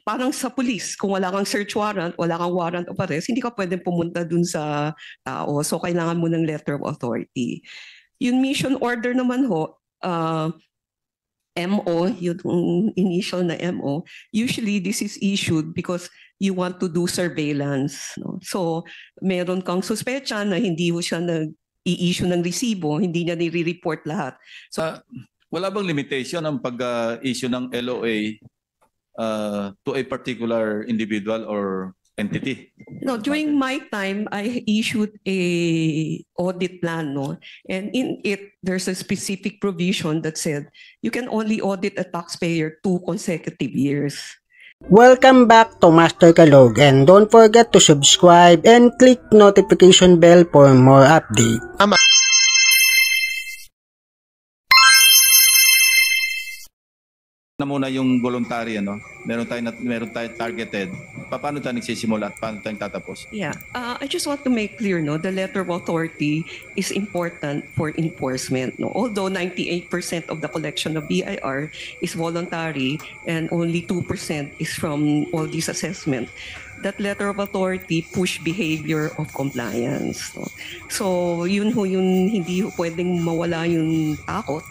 Parang sa police, kung wala kang search warrant, wala kang warrant of arrest, hindi ka pwedeng pumunta dun sa tao. So, kailangan mo ng letter of authority. Yung mission order naman ho, MO, yung initial na MO, usually this is issued because you want to do surveillance. No? So, meron kang suspecha na hindi ho siya nag-i-issue ng resibo, hindi niya nire-report lahat. So, wala bang limitation ang pag-issue ng LOA to a particular individual or entity? No, during my time, I issued a audit plan, no, and in it there's a specific provision that said you can only audit a taxpayer 2 consecutive years. Welcome back to Master Kalog, and don't forget to subscribe and click notification bell for more updates. Na muna yung voluntary, ano? Meron tayo targeted. Paano tayo nagsisimula at paano tayo tatapos? Yeah, I just want to make clear, no, the letter of authority is important for enforcement, no. Although 98% of the collection of BIR is voluntary and only 2% is from all these assessments, that letter of authority push behavior of compliance. No? So yun ho, yun hindi ho pwedeng mawala yung takot.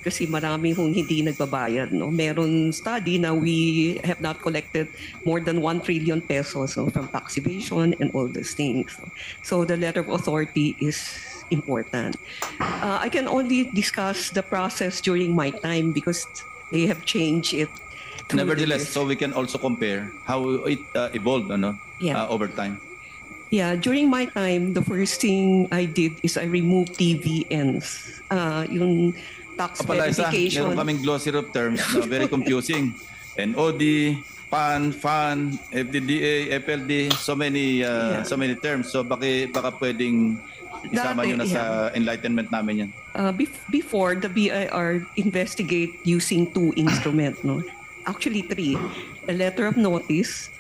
Kasi marami hong hindi nagbabayad. No? Meron study na we have not collected more than 1 trillion pesos, no, from tax evasion and all these things. No? So the letter of authority is important. I can only discuss the process during my time because they have changed it. Nevertheless, so we can also compare how it evolved, Yeah. over time. Yeah, during my time, the first thing I did is I removed TVNs. Yung tax verification. Meron kaming glossary of terms na very confusing. NOD, PAN, FAN, FDDA, FLD, so many terms. So baka pwedeng isama nyo na sa enlightenment namin yan. Before, the BIR investigate using 2 instruments. No? Actually 3. A letter of notice,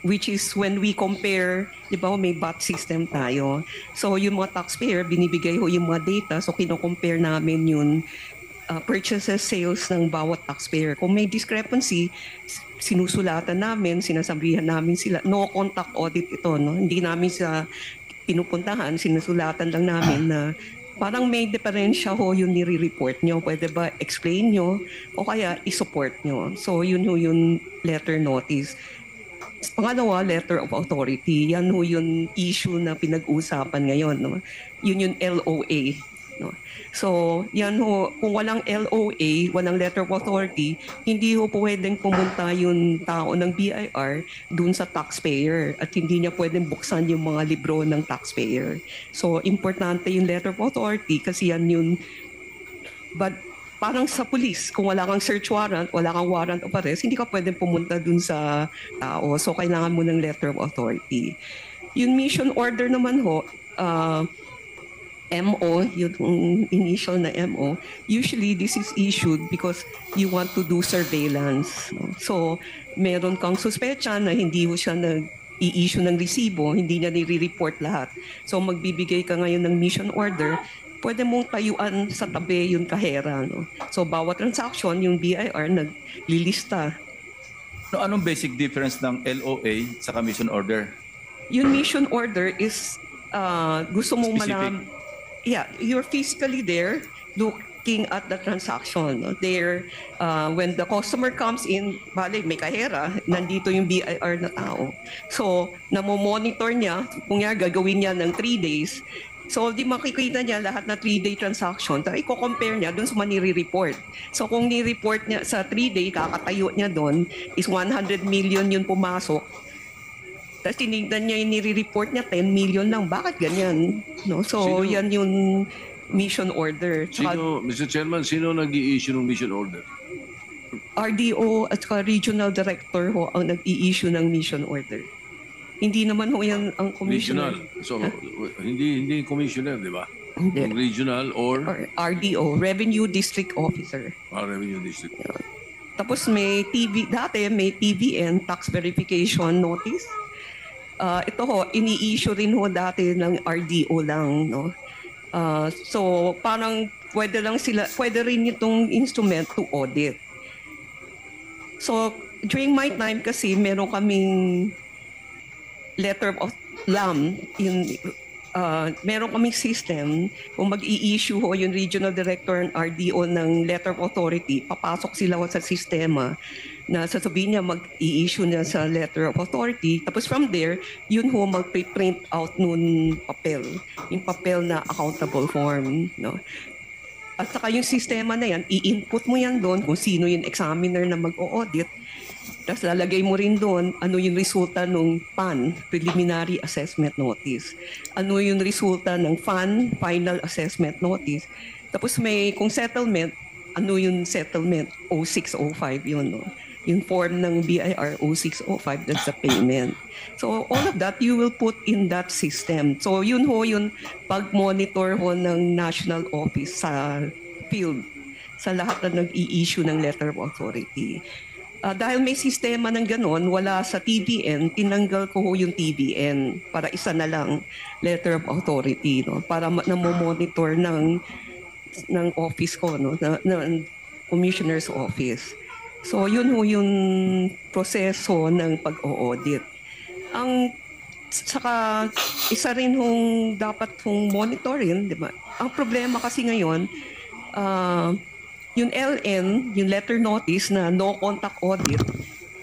which is when we compare, di ba, may BOT system tayo. So yung mga taxpayer, binibigay ho yung mga data, so kino-compare namin yung purchases, sales ng bawat taxpayer. Kung may discrepancy, sinusulatan namin, sinasabihan namin sila, no contact audit ito, no? Hindi namin sa pinupuntahan, sinusulatan lang namin na parang may diferensya ho yung nire-report nyo. Pwede ba explain nyo o kaya i-support nyo? So yun ho yung letter notice. Pangalawa, letter of authority. Yan ho yung issue na pinag-uusapan ngayon. No? Yun yung LOA. No? So, yan ho, kung walang LOA, walang letter of authority, hindi ho pwedeng pumunta yung tao ng BIR dun sa taxpayer at hindi niya pwedeng buksan yung mga libro ng taxpayer. So, importante yung letter of authority kasi yan yun. But parang sa police, kung wala kang search warrant, wala kang warrant of arrest, hindi ka pwedeng pumunta dun sa tao. So, kailangan mo ng letter of authority. Yung mission order naman ho, MO, yung initial na MO, usually this is issued because you want to do surveillance. No? So, meron kang suspecha na hindi mo siya nag-i-issue ng resibo, hindi niya nire-report lahat. So, magbibigay ka ngayon ng mission order, pwede mong tayuan sa tabi yung kahera. No? So, bawat transaction, yung BIR naglilista. No, anong basic difference ng LOA sa mission order? Yung mission order is gusto mong Specific. Yeah, you're physically there looking at the transaction. No? There, when the customer comes in, bale, may kahera, nandito yung BIR na tao. So, namo-monitor niya, kung nga gagawin niya ng 3 days, so di makikita niya lahat na 3-day transaction, tapos i-compare niya dun sa manire-report. So kung ni-report niya sa 3-day, kakatayo niya dun, is 100 million yung pumasok, tapos tinignan niya yung nire-report niya, 10 million lang. Bakit ganyan? No? So, yan yung mission order. Mr. Chairman, sino nag-i-issue ng mission order? RDO at regional director ho ang nag-i-issue ng mission order. Hindi naman ho yan ang commissioner. Regional. So, hindi commissioner, di ba? Hindi. Yung regional or RDO, Revenue District Officer. Revenue District. Tapos dati may TVN, Tax Verification Notice. Ito ho, ini-issue rin ho dati ng RDO lang, no? So, parang pwede rin itong instrument to audit. So, during my time kasi meron kaming letter of LAM meron kaming system kung mag-i-issue ho yung regional director and RDO ng letter of authority, papasok sila sa sistema na sasabihin niya mag-i-issue niya sa letter of authority. Tapos from there, yun ho mag-print out nun papel. Yung papel na accountable form. No? At saka yung sistema na yan, i-input mo yan doon kung sino yung examiner na mag-o-audit. Tapos lalagay mo rin doon ano yung resulta ng PAN, Preliminary Assessment Notice. Ano yung resulta ng FAN, Final Assessment Notice. Tapos kung settlement, ano yung settlement, 0605 yun. No? Yung form ng BIR 0605, that's the payment. So all of that, you will put in that system. So yun ho yung pag-monitor ho ng National Office sa field, sa lahat na nag-i-issue ng letter of authority. Dahil may sistema ng ganon, wala sa TBN, tinanggal ko ho yung TBN para isa na lang letter of authority, no? Para namomonitor ng office ko, no? ng commissioner's office. So yun ho yung proseso ng pag-o-audit. Saka isa rin hong dapat hong monitorin, di ba? Ang problema kasi ngayon, yung LN, yung letter notice na no contact audit,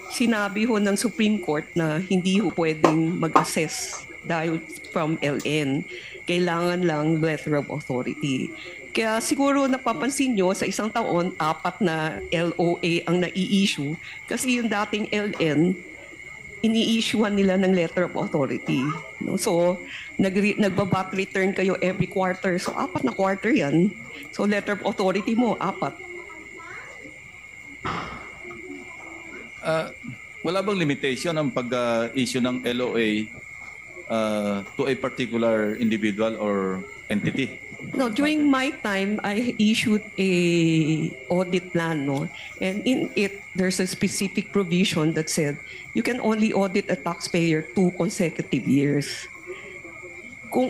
sinabi ho ng Supreme Court na hindi ho pwedeng mag-assess dahil from LN. Kailangan lang letter of authority. Kaya siguro napapansin nyo sa isang taon, 4 na LOA ang nai-issue kasi yung dating LN, ini-issuean nila ng letter of authority. No? So, nagbabat return kayo every quarter. So, 4 na quarter yan. So, letter of authority mo, 4. Wala bang limitation ang pag-issue ng LOA to a particular individual or entity? No, during my time, I issued a audit plan, no? And in it, there's a specific provision that said you can only audit a taxpayer 2 consecutive years. Kung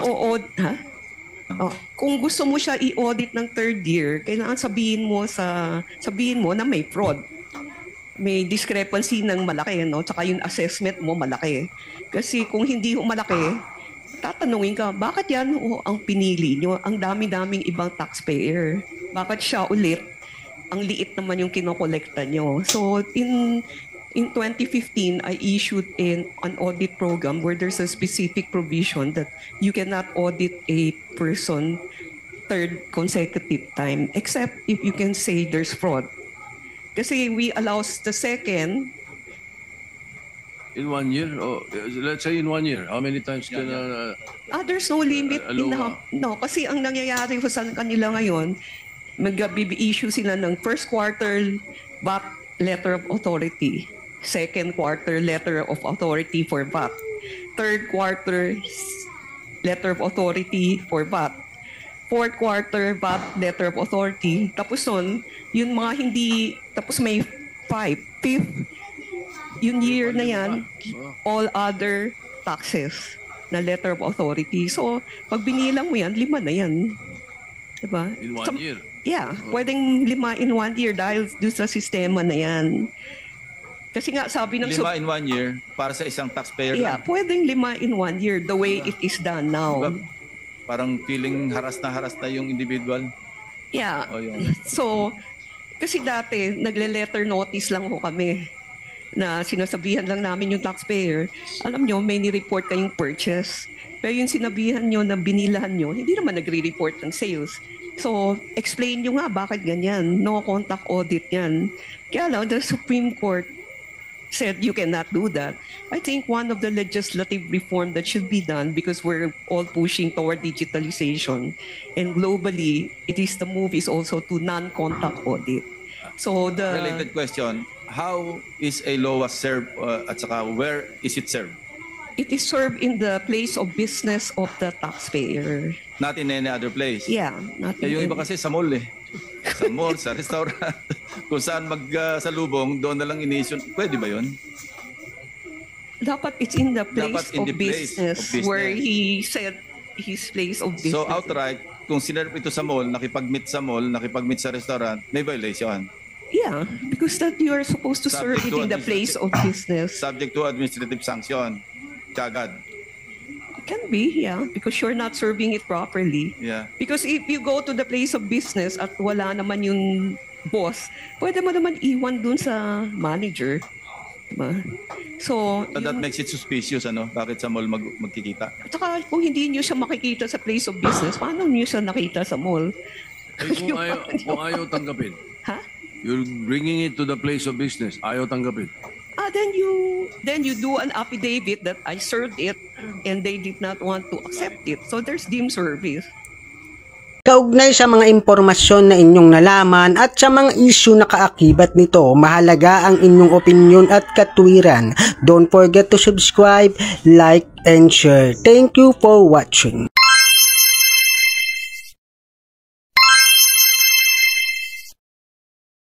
kung gusto mo siya i-audit ng 3rd year, kailangan sabihin mo na may fraud. May discrepancy ng malaki, no? Tsaka yung assessment mo malaki. Kasi kung hindi ho malaki, tatanungin ka, bakit yan ang pinili nyo? Ang dami-daming ibang taxpayer. Bakit siya ulit? Ang liit naman yung kinokolekta nyo. So, in 2015, I issued an audit program where there's a specific provision that you cannot audit a person 3rd consecutive time, except if you can say there's fraud. Kasi we allow the second. In 1 year? Oh, let's say in 1 year. How many times can... There's no limit. No, kasi ang nangyayari sa kanila ngayon, mag-issue sila ng 1st quarter VAT letter of authority, 2nd quarter letter of authority for VAT, 3rd quarter letter of authority for VAT, 4th quarter VAT letter of authority. Tapos nun, yun mga hindi, tapos may 5th, yung year na yan, all other taxes na letter of authority. So, pag binilang mo yan, 5 na yan. Diba? In 1 year? Yeah, pwedeng 5 in 1 year dahil doon sa sistema na yan. Kasi nga sabi ng... 5 in 1 year para sa isang taxpayer? Yeah, pwedeng 5 in 1 year the way it is done now. Diba? Parang feeling haras na yung individual? Yeah. O yun. So, kasi dati, nagle-letter notice lang ho kami na sinasabihan lang namin yung taxpayer, alam nyo, may ni-report kayong purchase. Pero yung sinabihan nyo na binilahan nyo, hindi naman nagre-report ng sales. So, explain nyo nga bakit ganyan. No contact audit yan. Kaya lang, the Supreme Court said you cannot do that. I think one of the legislative reform that should be done, because we're all pushing toward digitalization, and globally, the move is also to non-contact audit. So the Related question, how is a LOA served at saka where is it served? It is served in the place of business of the taxpayer. Not in any other place? Yeah. Not Yung in iba kasi sa mall Sa mall, sa restaurant. Kung saan magsalubong, doon na lang ini-issue. Pwede ba yun? Dapat it's in the place, Dapat in of, the place business, of business where he said his place of business. So outright, kung sinerve ito sa mall, nakipag-meet sa mall, nakipag-meet sa restaurant, may violation. Yeah, because that you are supposed to serve it Subject to in the place of business. Subject to administrative sanction. Kagad. Can be, yeah, because you're not serving it properly. Yeah. Because if you go to the place of business at wala naman yung boss, pwede mo naman iwan dun sa manager. Diba? So, But that makes it suspicious, ano? Bakit sa mall magkikita? at saka kung hindi nyo siya makikita sa place of business, paano nyo siya nakita sa mall? Eh, kung ayaw tanggapin, Ha? you're bringing it to the place of business, ayaw tanggapin. Then you do an affidavit that I served it and they did not want to accept it. So there's deemed service. Kaugnay sa mga impormasyon na inyong nalaman at sa mga issue na kaakibat nito, mahalaga ang inyong opinion at katwiran. Don't forget to subscribe, like, and share. Thank you for watching.